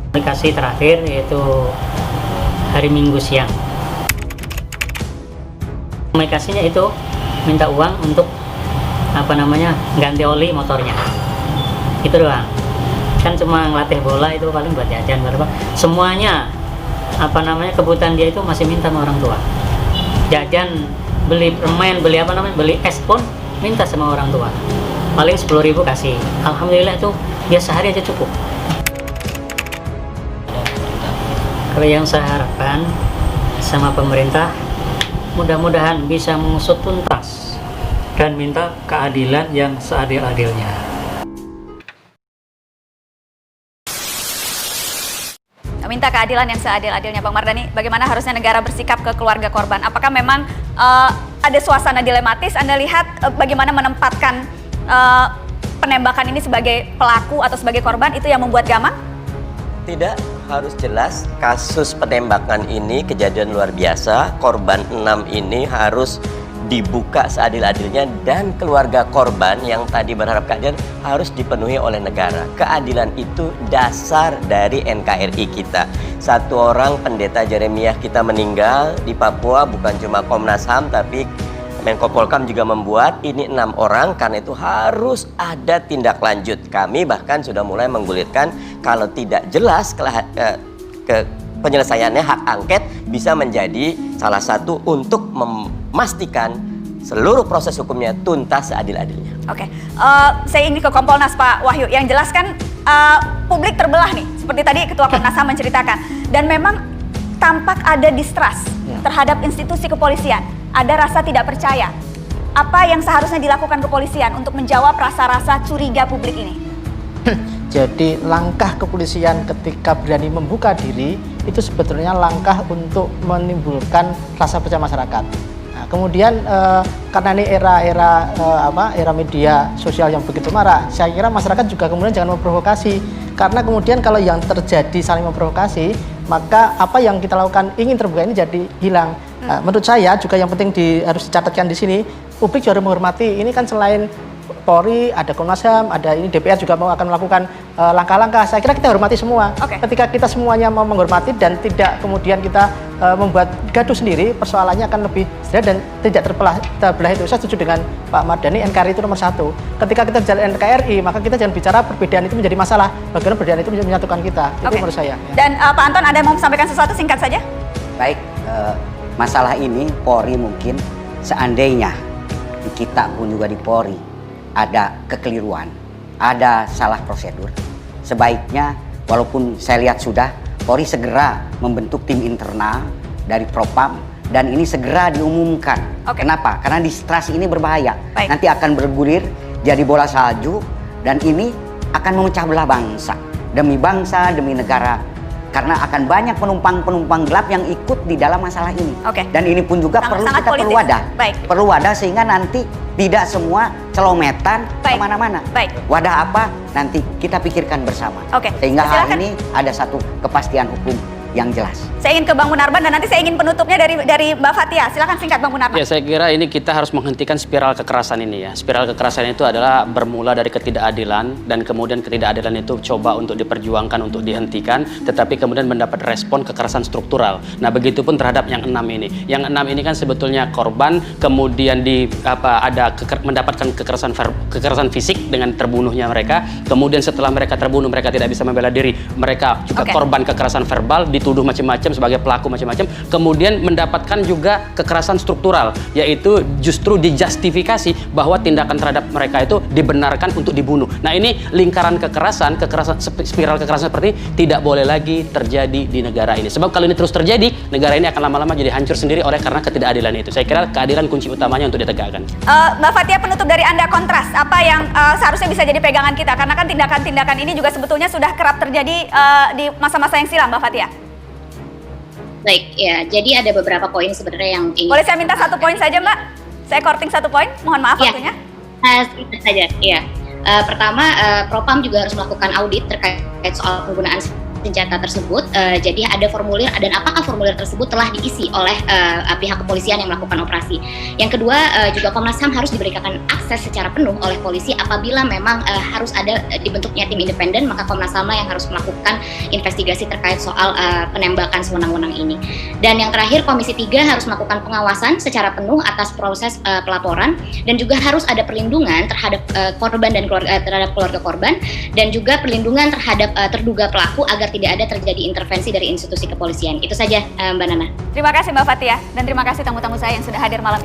Komunikasi terakhir yaitu hari Minggu siang. Komunikasinya itu minta uang untuk ganti oli motornya. Itu doang. Kan cuma ngelatih bola itu paling buat jajan berapa. Semuanya kebutuhan dia itu masih minta sama orang tua. Jajan, beli permen, beli es pun minta sama orang tua. Paling 10.000 kasih. Alhamdulillah itu dia sehari aja cukup. Kalau yang saya harapkan sama pemerintah, mudah-mudahan bisa mengusut tuntas dan minta keadilan yang seadil-adilnya. Minta keadilan yang seadil-adilnya. Bang Mardhani, bagaimana harusnya negara bersikap ke keluarga korban? Apakah memang ada suasana dilematis? Anda lihat bagaimana menempatkan penembakan ini sebagai pelaku atau sebagai korban, itu yang membuat gamang? Tidak, harus jelas kasus penembakan ini kejadian luar biasa. Korban 6 ini harus dibuka seadil-adilnya, dan keluarga korban yang tadi berharap keadilan harus dipenuhi oleh negara. Keadilan itu dasar dari NKRI kita. Satu orang pendeta Jeremiah kita meninggal di Papua, bukan cuma Komnas HAM tapi Menko Polkam juga membuat ini 6 orang, karena itu harus ada tindak lanjut. Kami bahkan sudah mulai menggulirkan kalau tidak jelas penyelesaiannya, hak angket bisa menjadi salah satu untuk memastikan seluruh proses hukumnya tuntas seadil-adilnya. Oke, saya ingin ke Kompolnas Pak Wahyu. Yang jelas kan publik terbelah nih, seperti tadi Ketua Komnas HAM menceritakan, dan memang tampak ada distrust terhadap institusi kepolisian. Ada rasa tidak percaya. Apa yang seharusnya dilakukan kepolisian untuk menjawab rasa-rasa curiga publik ini? Jadi langkah kepolisian ketika berani membuka diri itu sebetulnya langkah untuk menimbulkan rasa percaya masyarakat. Nah, kemudian karena ini era media sosial yang begitu marak, saya kira masyarakat juga kemudian jangan memprovokasi, karena kemudian kalau yang terjadi saling memprovokasi, maka apa yang kita lakukan ingin terbuka ini jadi hilang. Menurut saya juga yang penting harus dicatatkan di sini, publik juga harus menghormati. Ini kan selain Polri, ada Komnas HAM, ada ini DPR juga akan melakukan langkah-langkah. Saya kira kita hormati semua. Ketika kita semuanya mau menghormati dan tidak kemudian kita membuat gaduh sendiri, persoalannya akan lebih sederhana dan tidak terbelah itu. Saya setuju dengan Pak Mardhani, NKRI itu nomor 1. Ketika kita bicara NKRI, maka kita jangan bicara perbedaan itu menjadi masalah. Bagaimana perbedaan itu menyatukan kita. Itu menurut saya. Dan Pak Anton, Anda mau sampaikan sesuatu singkat saja? Baik, masalah ini Polri mungkin seandainya di kita pun juga di Polri ada kekeliruan, ada salah prosedur, sebaiknya walaupun saya lihat sudah Polri segera membentuk tim internal dari Propam dan ini segera diumumkan. Kenapa? Karena distrust ini berbahaya. Nanti akan bergulir jadi bola salju dan ini akan memecah belah bangsa, demi negara. Karena akan banyak penumpang gelap yang ikut di dalam masalah ini. Dan ini pun juga kita perlu wadah. Perlu wadah sehingga nanti tidak semua celometan kemana-mana. Wadah apa? Nanti kita pikirkan bersama. Sehingga hal ini ada satu kepastian hukum yang jelas. Saya ingin ke Bang Munarman dan nanti saya ingin penutupnya dari Mbak Fathia. Silakan singkat Bang Munarman. Ya, saya kira ini kita harus menghentikan spiral kekerasan ini ya. Spiral kekerasan itu adalah bermula dari ketidakadilan dan kemudian ketidakadilan itu coba untuk diperjuangkan, untuk dihentikan, tetapi kemudian mendapat respon kekerasan struktural. Nah, begitupun terhadap yang 6 ini. Yang 6 ini kan sebetulnya korban, kemudian mendapatkan kekerasan fisik dengan terbunuhnya mereka. Kemudian setelah mereka terbunuh, mereka tidak bisa membela diri. Mereka juga korban kekerasan verbal, dituduh macam-macam sebagai pelaku macam-macam, kemudian mendapatkan juga kekerasan struktural, yaitu justru dijustifikasi bahwa tindakan terhadap mereka itu dibenarkan untuk dibunuh. Nah, ini lingkaran kekerasan, spiral kekerasan seperti ini tidak boleh lagi terjadi di negara ini. Sebab kalau ini terus terjadi, negara ini akan lama-lama jadi hancur sendiri oleh karena ketidakadilan itu. Saya kira keadilan kunci utamanya untuk ditegakkan. Mbak Fathia, penutup dari Anda kontras, apa yang seharusnya bisa jadi pegangan kita? Karena kan tindakan-tindakan ini juga sebetulnya sudah kerap terjadi di masa-masa yang silam, Mbak Fathia. Baik, ya. Jadi ada beberapa poin sebenarnya yang ingin... Boleh saya minta 1 poin saja, Mbak? Saya korting 1 poin. Mohon maaf waktunya. Sedikit saja, ya. Pertama, Propam juga harus melakukan audit terkait soal penggunaan senjata tersebut. Jadi ada formulir, dan apakah formulir tersebut telah diisi oleh pihak kepolisian yang melakukan operasi. Yang kedua, juga Komnas HAM harus diberikan akses secara penuh oleh polisi apabila memang harus ada dibentuknya tim independen, maka Komnas HAM yang harus melakukan investigasi terkait soal penembakan sewenang-wenang ini. Dan yang terakhir, Komisi 3 harus melakukan pengawasan secara penuh atas proses pelaporan, dan juga harus ada perlindungan terhadap korban dan terhadap keluarga korban, dan juga perlindungan terhadap terduga pelaku agar tidak ada terjadi intervensi dari institusi kepolisian. Itu saja Mbak Nana. Terima kasih Mbak Fathia, dan terima kasih tamu-tamu saya yang sudah hadir malam ini.